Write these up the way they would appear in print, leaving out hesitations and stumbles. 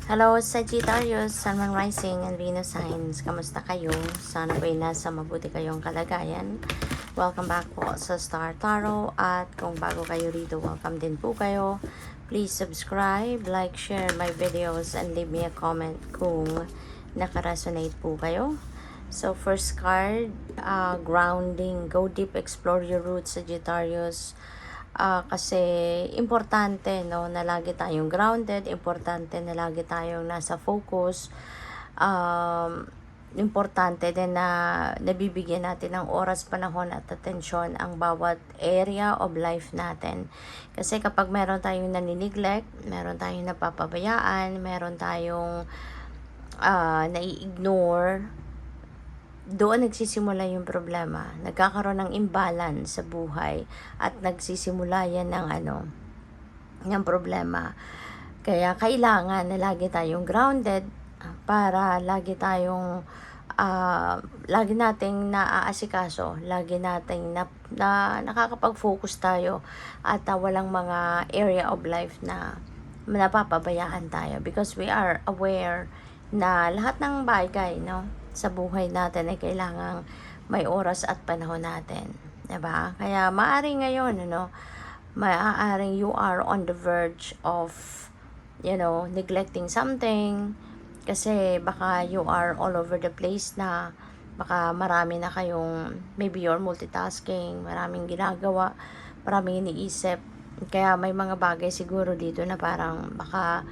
Hello, Sagittarius, Sun, Moon, Rising, and Venus signs. Kamusta kayo? Sana ba'y nasa mabuti kayong kalagayan. Welcome back po sa Star Tarot. At kung bago kayo rito, welcome din po kayo. Please subscribe, like, share my videos, and leave me a comment kung nakaresonate po kayo. So, first card, grounding. Go deep, explore your roots, Sagittarius. Kasi importante, no, na lagi tayong grounded, importante na lagi tayong nasa focus, importante din na nabibigyan natin ng oras, panahon at atensyon ang bawat area of life natin. Kasi kapag meron tayong nanineglect, meron tayong napapabayaan, meron tayong nai-ignore, doon nagsisimula yung problema. Nagkakaroon ng imbalance sa buhay at nagsisimula yan ng problema. Kaya kailangan na lagi tayong grounded para lagi nating naaasikaso, lagi nating nakakapag-focus tayo at walang mga area of life na napapabayaan tayo because we are aware na lahat ng bagay, no, sa buhay natin ay kailangang may oras at panahon natin, 'di ba? Kaya maaring ngayon, maaaring you are on the verge of, neglecting something kasi baka you are all over the place na baka marami na kayong, maybe you're multitasking, maraming ginagawa, maraming iniisip. Kaya may mga bagay siguro dito na parang baka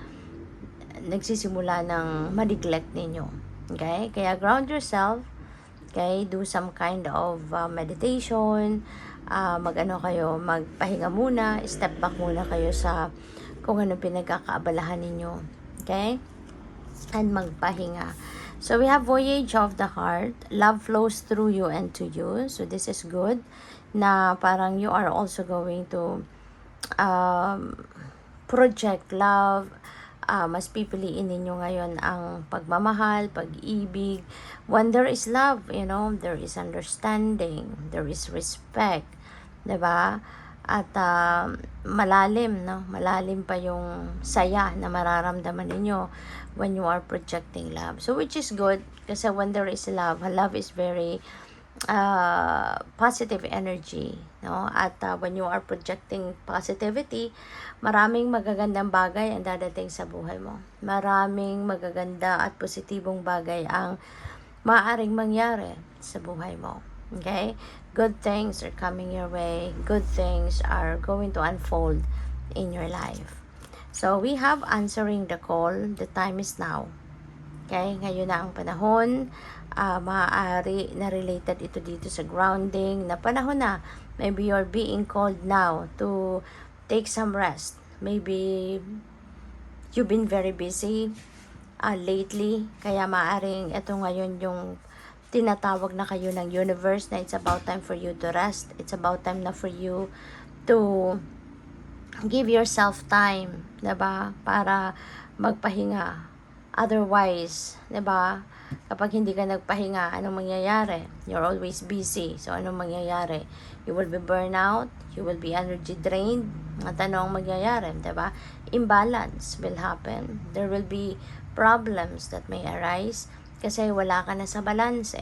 nagsisimula ng ma-neglect ninyo. Okay? Kaya ground yourself. Okay? Do some kind of meditation. Magpahinga muna. Step back muna kayo sa kung ano pinagkakaabalahan ninyo. Okay? And magpahinga. So, we have Voyage of the Heart. Love flows through you and to you. So, this is good. Na parang you are also going to project love. Mas pipiliin ninyo ngayon ang pagmamahal, pag-ibig. When there is love, there is understanding, there is respect, 'di ba? At malalim, no? Malalim pa yung saya na mararamdaman ninyo when you are projecting love. So which is good kasi when there is love is very positive energy, no? At when you are projecting positivity, maraming magagandang bagay ang dadating sa buhay mo. Maraming magaganda at positibong bagay ang maaaring mangyari sa buhay mo. Okay? Good things are coming your way. Good things are going to unfold in your life. So, we have answering the call. The time is now. Okay? Ngayon na ang panahon. Maaari na related ito dito sa grounding na panahon na. Maybe you're being called now to take some rest. Maybe you've been very busy lately. Kaya maaring ito ngayon yung tinatawag na kayo ng universe na it's about time for you to rest. It's about time na for you to give yourself time, 'di ba? Para magpahinga. Otherwise, 'di ba? Kapag hindi ka nagpahinga, anong mangyayari? You're always busy. So, anong mangyayari? You will be burnout. You will be energy drained. At anong mangyayari? Diba? Imbalance will happen. There will be problems that may arise kasi wala ka na sa balance.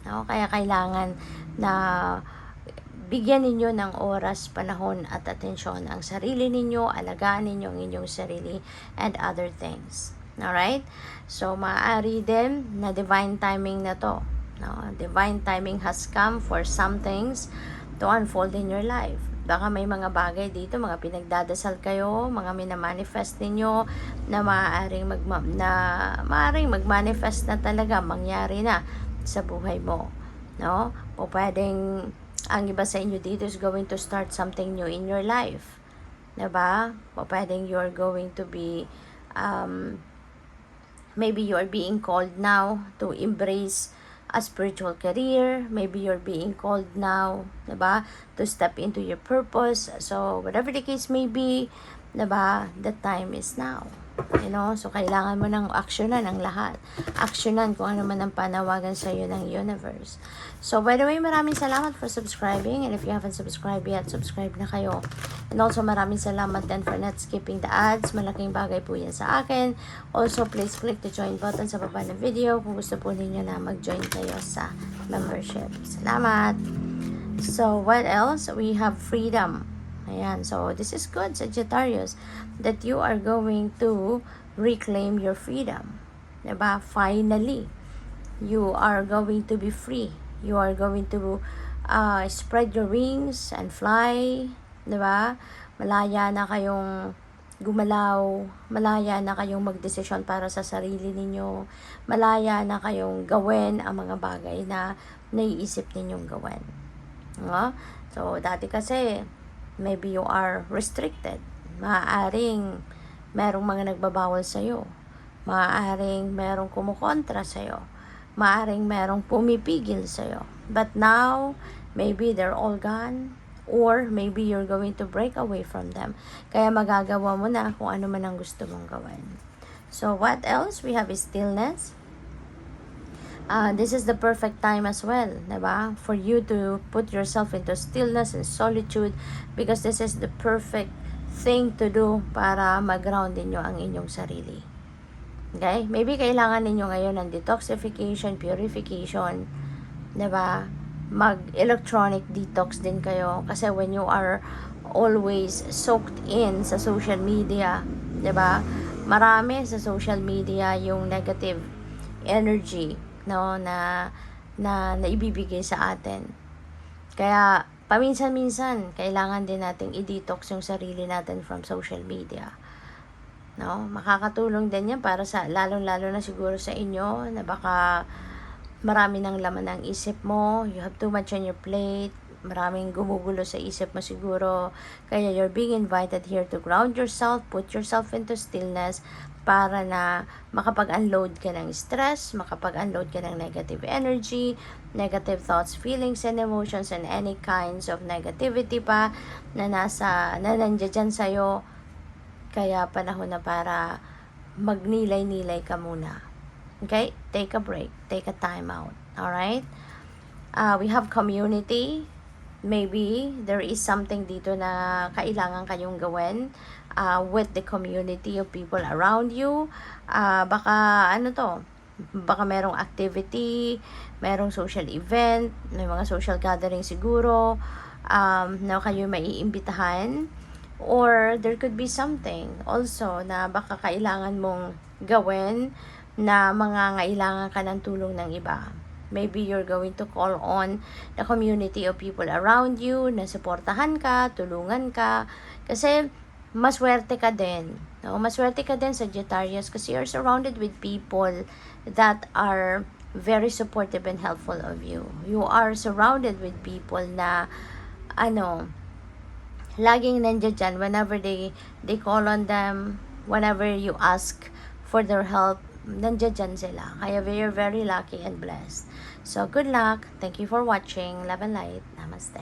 No? Kaya kailangan na bigyan ninyo ng oras, panahon at atensyon ang sarili ninyo, alagaan ninyo ang inyong sarili and other things. Alright? So, maaari din na divine timing na to. No? Divine timing has come for some things to unfold in your life. Baka may mga bagay dito, mga pinagdadasal kayo, mga minamanifest ninyo na maaaring mag-manifest na talaga, mangyari na sa buhay mo. No? O pwedeng, ang iba sa inyo dito is going to start something new in your life. Diba? O pwedeng you're going to be maybe you are being called now to embrace a spiritual career. Maybe you're being called now, diba, to step into your purpose. So, whatever the case may be, diba, the time is now. You know, so kailangan mo ng aksyonan ang lahat. Aksyonan kung ano man ang panawagan sa iyo ng universe. So, by the way, maraming salamat for subscribing. And if you haven't subscribed yet, subscribe na kayo. And also, maraming salamat din for not skipping the ads. Malaking bagay po yan sa akin. Also, please click the join button sa baba ng video kung gusto po ninyo na mag-join kayo sa membership. Salamat! So, what else? We have freedom. Ayan. So, this is good, Sagittarius, that you are going to reclaim your freedom. Diba? Finally, you are going to be free. You are going to spread your wings and fly. Diba? Malaya na kayong gumalaw. Malaya na kayong magdesisyon para sa sarili ninyo. Malaya na kayong gawin ang mga bagay na naiisip ninyong gawin. No? So, dati kasi, maybe you are restricted. Maaaring merong mga nagbabawal sa'yo. Maaaring merong kumukontra sa'yo. Maaaring merong pumipigil sa'yo. But now, maybe they're all gone. Or maybe you're going to break away from them. Kaya magagawa mo na kung ano man ang gusto mong gawin. So, what else? We have stillness. This is the perfect time as well, diba? For you to put yourself into stillness and solitude, because this is the perfect thing to do para mag-ground ninyo ang inyong sarili. Okay? Maybe kailangan ninyo ngayon ng detoxification, purification, diba? Mag-electronic detox din kayo. Kasi when you are always soaked in sa social media, diba? Marami sa social media yung negative energy, no, na ibibigay sa atin. Kaya paminsan-minsan kailangan din nating i-detox yung sarili natin from social media. No, makakatulong din yan para sa lalong-lalo na siguro sa inyo na baka marami ng laman ng isip mo, you have too much on your plate, maraming gumugulo sa isip mo siguro. Kaya you're being invited here to ground yourself, put yourself into stillness, para na makapag-unload ka ng stress, makapag-unload ka ng negative energy, negative thoughts, feelings, and emotions, and any kinds of negativity pa na nandiyan dyan sa'yo. Kaya panahon na para magnilay-nilay ka muna. Okay? Take a break. Take a time out. Alright? We have community. Maybe there is something dito na kailangan kayong gawin with the community of people around you. Baka baka merong activity, merong social event, may mga social gathering siguro na kayo maiimbitahan, or there could be something also na baka kailangan mong gawin na mangangailangan ka ng tulong ng iba. Maybe you're going to call on the community of people around you na suportahan ka, tulungan ka. Kasi maswerte ka din. No? Maswerte ka din, Sagittarius, kasi you're surrounded with people that are very supportive and helpful of you. You are surrounded with people na laging nandiyan dyan whenever they call on them, whenever you ask for their help, nandiyan dyan sila. Kaya you're very lucky and blessed. So, good luck. Thank you for watching. Love and light. Namaste.